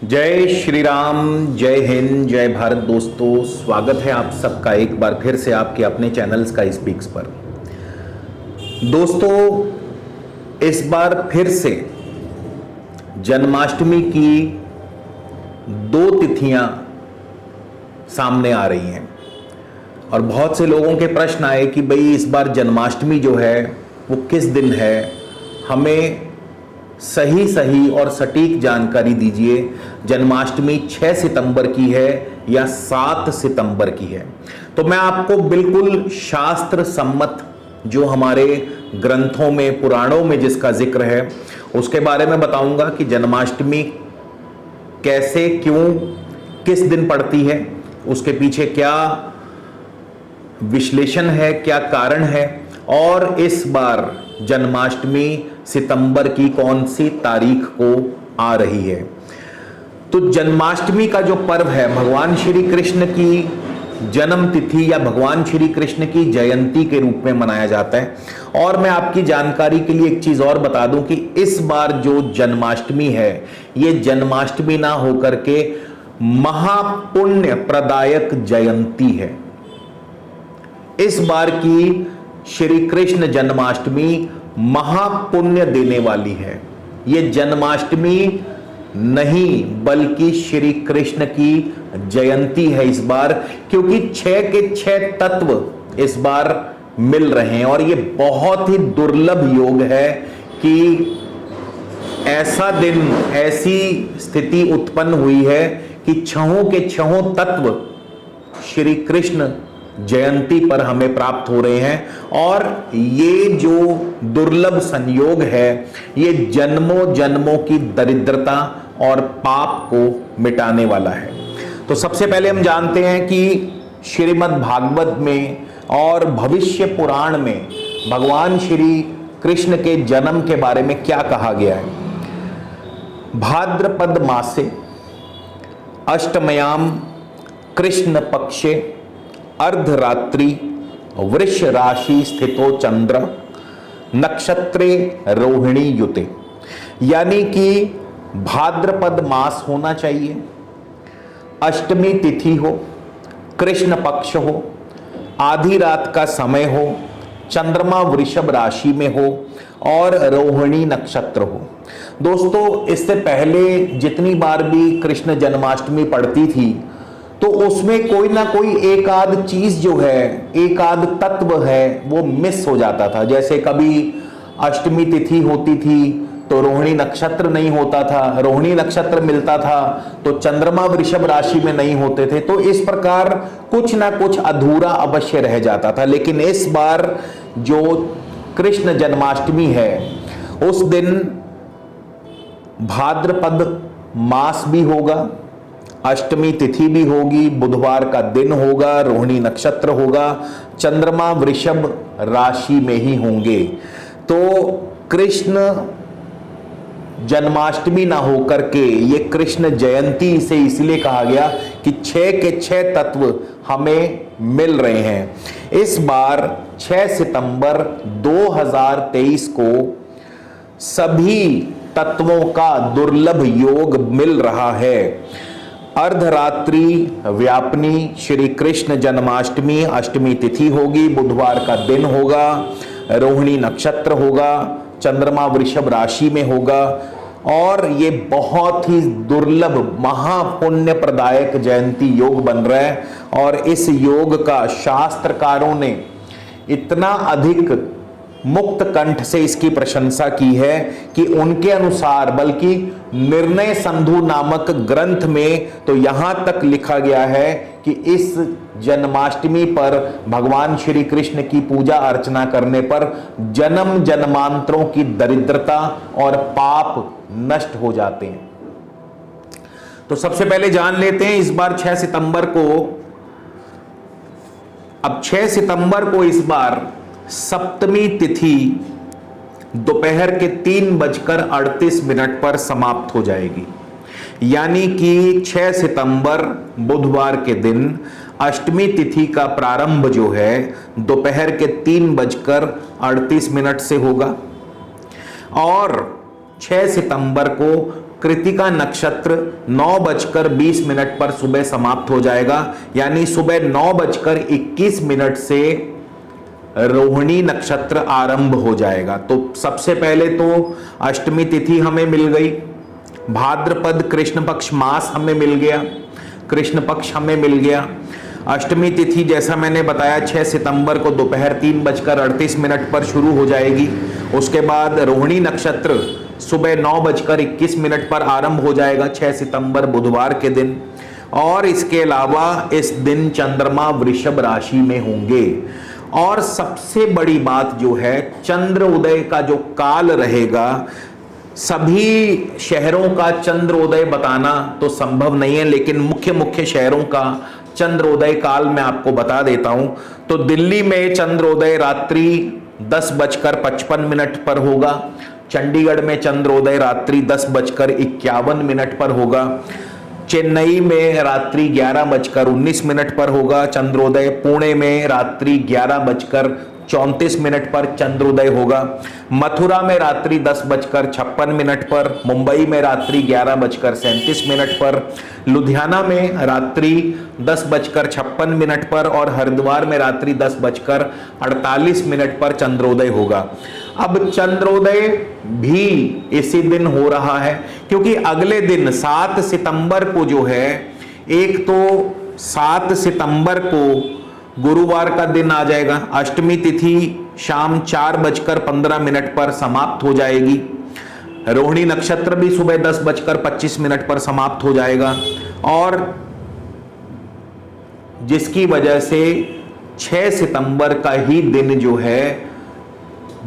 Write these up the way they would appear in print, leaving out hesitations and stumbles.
जय श्री राम, जय हिंद, जय भारत। दोस्तों, स्वागत है आप सबका एक बार फिर से आपके अपने चैनल स्काई स्पीक्स पर। दोस्तों, इस बार फिर से जन्माष्टमी की दो तिथियां सामने आ रही हैं और बहुत से लोगों के प्रश्न आए कि भाई इस बार जन्माष्टमी जो है वो किस दिन है, हमें सही और सटीक जानकारी दीजिए। जन्माष्टमी 6 सितंबर की है या 7 सितंबर की है? तो मैं आपको बिल्कुल शास्त्र सम्मत जो हमारे ग्रंथों में, पुराणों में जिसका जिक्र है उसके बारे में बताऊंगा कि जन्माष्टमी कैसे, क्यों, किस दिन पड़ती है, उसके पीछे क्या विश्लेषण है, क्या कारण है, और इस बार जन्माष्टमी सितंबर की कौन सी तारीख को आ रही है। तो जन्माष्टमी का जो पर्व है भगवान श्री कृष्ण की जन्म तिथि या भगवान श्री कृष्ण की जयंती के रूप में मनाया जाता है। और मैं आपकी जानकारी के लिए एक चीज और बता दूं कि इस बार जो जन्माष्टमी है ये जन्माष्टमी ना होकर के महापुण्य प्रदायक जयंती है। इस बार की श्री कृष्ण जन्माष्टमी महापुण्य देने वाली है। ये जन्माष्टमी नहीं बल्कि श्री कृष्ण की जयंती है इस बार, क्योंकि 6 के 6 तत्व इस बार मिल रहे हैं। और ये बहुत ही दुर्लभ योग है कि ऐसा दिन, ऐसी स्थिति उत्पन्न हुई है कि 6 के 6 तत्व श्री कृष्ण जयंती पर हमें प्राप्त हो रहे हैं। और ये जो दुर्लभ संयोग है ये जन्मों जन्मों की दरिद्रता और पाप को मिटाने वाला है। तो सबसे पहले हम जानते हैं कि श्रीमद् भागवत में और भविष्य पुराण में भगवान श्री कृष्ण के जन्म के बारे में क्या कहा गया है। भाद्रपद मासे अष्टमयाम कृष्ण पक्षे अर्धरात्रि वृष राशि स्थितो चंद्र नक्षत्रे रोहिणी युते, यानी कि भाद्रपद मास होना चाहिए, अष्टमी तिथि हो, कृष्ण पक्ष हो, आधी रात का समय हो, चंद्रमा वृषभ राशि में हो और रोहिणी नक्षत्र हो। दोस्तों, इससे पहले जितनी बार भी कृष्ण जन्माष्टमी पड़ती थी तो उसमें कोई ना कोई एक आध चीज जो है, एक आध तत्व है वो मिस हो जाता था। जैसे कभी अष्टमी तिथि होती थी तो रोहिणी नक्षत्र नहीं होता था, रोहिणी नक्षत्र मिलता था तो चंद्रमा वृषभ राशि में नहीं होते थे। तो इस प्रकार कुछ ना कुछ अधूरा अवश्य रह जाता था। लेकिन इस बार जो कृष्ण जन्माष्टमी है उस दिन भाद्रपद मास भी होगा, अष्टमी तिथि भी होगी, बुधवार का दिन होगा, रोहिणी नक्षत्र होगा, चंद्रमा वृषभ राशि में ही होंगे। तो कृष्ण जन्माष्टमी ना होकर के ये कृष्ण जयंती से इसलिए कहा गया कि 6 के 6 तत्व हमें मिल रहे हैं। इस बार 6 सितंबर 2023 को सभी तत्वों का दुर्लभ योग मिल रहा है। अर्धरात्रि व्यापनी श्री कृष्ण जन्माष्टमी, अष्टमी तिथि होगी, बुधवार का दिन होगा, रोहिणी नक्षत्र होगा, चंद्रमा वृषभ राशि में होगा और ये बहुत ही दुर्लभ महापुण्य प्रदायक जयंती योग बन रहा है। और इस योग का शास्त्रकारों ने इतना अधिक मुक्त कंठ से इसकी प्रशंसा की है कि उनके अनुसार, बल्कि निर्णय संधु नामक ग्रंथ में तो यहां तक लिखा गया है कि इस जन्माष्टमी पर भगवान श्री कृष्ण की पूजा अर्चना करने पर जन्म जन्मांतरों की दरिद्रता और पाप नष्ट हो जाते हैं। तो सबसे पहले जान लेते हैं इस बार 6 सितंबर को, अब 6 सितंबर को इस बार सप्तमी तिथि दोपहर के 3:38 पर समाप्त हो जाएगी। यानी कि 6 सितंबर बुधवार के दिन अष्टमी तिथि का प्रारंभ जो है दोपहर के 3:38 से होगा और 6 सितंबर को कृतिका नक्षत्र 9:20 पर सुबह समाप्त हो जाएगा, यानी सुबह 9:21 से रोहिणी नक्षत्र आरंभ हो जाएगा। तो सबसे पहले तो अष्टमी तिथि हमें मिल गई, भाद्रपद कृष्ण पक्ष मास हमें मिल गया, कृष्ण पक्ष हमें मिल गया। अष्टमी तिथि जैसा मैंने बताया 6 सितंबर को दोपहर 3:38 पर शुरू हो जाएगी। उसके बाद रोहिणी नक्षत्र सुबह 9:21 पर आरंभ हो जाएगा 6 सितंबर बुधवार के दिन। और इसके अलावा इस दिन चंद्रमा वृषभ राशि में होंगे। और सबसे बड़ी बात जो है, चंद्र उदय का जो काल रहेगा, सभी शहरों का चंद्रोदय बताना तो संभव नहीं है, लेकिन मुख्य मुख्य शहरों का चंद्रोदय काल मैं आपको बता देता हूं। तो दिल्ली में चंद्रोदय रात्रि 10:55 पर होगा, चंडीगढ़ में चंद्रोदय रात्रि 10:51 पर होगा, चेन्नई में रात्रि 11:19 पर होगा चंद्रोदय, पुणे में रात्रि 11:34 पर चंद्रोदय होगा, मथुरा में रात्रि 10:56 पर, मुंबई में रात्रि 11:37 पर, लुधियाना में रात्रि 10:56 पर और हरिद्वार में रात्रि 10:48 पर चंद्रोदय होगा। अब चंद्रोदय भी इसी दिन हो रहा है, क्योंकि अगले दिन 7 सितंबर को जो है, एक तो 7 सितंबर को गुरुवार का दिन आ जाएगा, अष्टमी तिथि शाम 4:15 पर समाप्त हो जाएगी, रोहिणी नक्षत्र भी सुबह 10:25 पर समाप्त हो जाएगा, और जिसकी वजह से 6 सितंबर का ही दिन जो है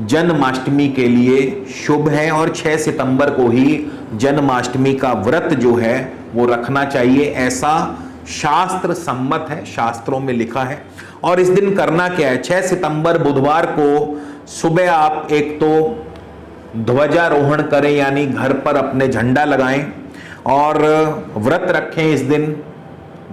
जन्माष्टमी के लिए शुभ है, और 6 सितंबर को ही जन्माष्टमी का व्रत जो है वो रखना चाहिए, ऐसा शास्त्र सम्मत है, शास्त्रों में लिखा है। और इस दिन करना क्या है, 6 सितंबर बुधवार को सुबह आप एक तो ध्वजारोहण करें, यानी घर पर अपने झंडा लगाएं, और व्रत रखें इस दिन,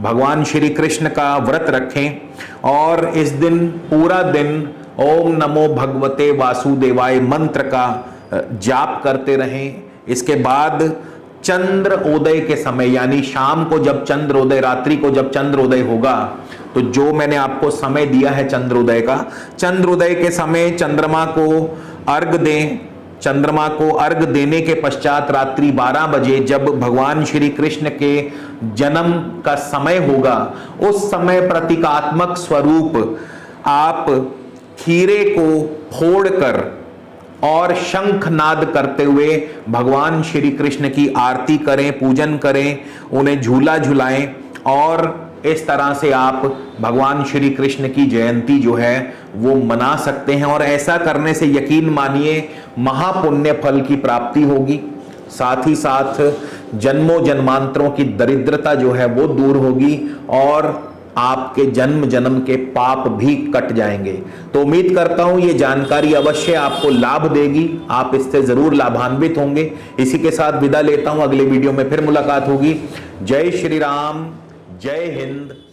भगवान श्री कृष्ण का व्रत रखें, और इस दिन पूरा दिन ओम नमो भगवते वासुदेवाय मंत्र का जाप करते रहें। इसके बाद चंद्र उदय के समय, यानी शाम को जब चंद्रोदय, रात्रि को जब चंद्रोदय होगा, तो जो मैंने आपको समय दिया है चंद्रोदय का, चंद्रोदय के समय चंद्रमा को अर्घ दें। चंद्रमा को अर्घ देने के पश्चात रात्रि 12 बजे जब भगवान श्री कृष्ण के जन्म का समय होगा, उस समय प्रतीकात्मक स्वरूप आप खीरे को फोड़कर और शंखनाद करते हुए भगवान श्री कृष्ण की आरती करें, पूजन करें, उन्हें झूला झुलाएं, और इस तरह से आप भगवान श्री कृष्ण की जयंती जो है वो मना सकते हैं। और ऐसा करने से यकीन मानिए महापुण्य फल की प्राप्ति होगी, साथ ही साथ जन्मों जन्मांतरों की दरिद्रता जो है वो दूर होगी, और आपके जन्म जन्म के पाप भी कट जाएंगे। तो उम्मीद करता हूं ये जानकारी अवश्य आपको लाभ देगी, आप इससे जरूर लाभान्वित होंगे। इसी के साथ विदा लेता हूं, अगले वीडियो में फिर मुलाकात होगी। जय श्री राम, जय हिंद।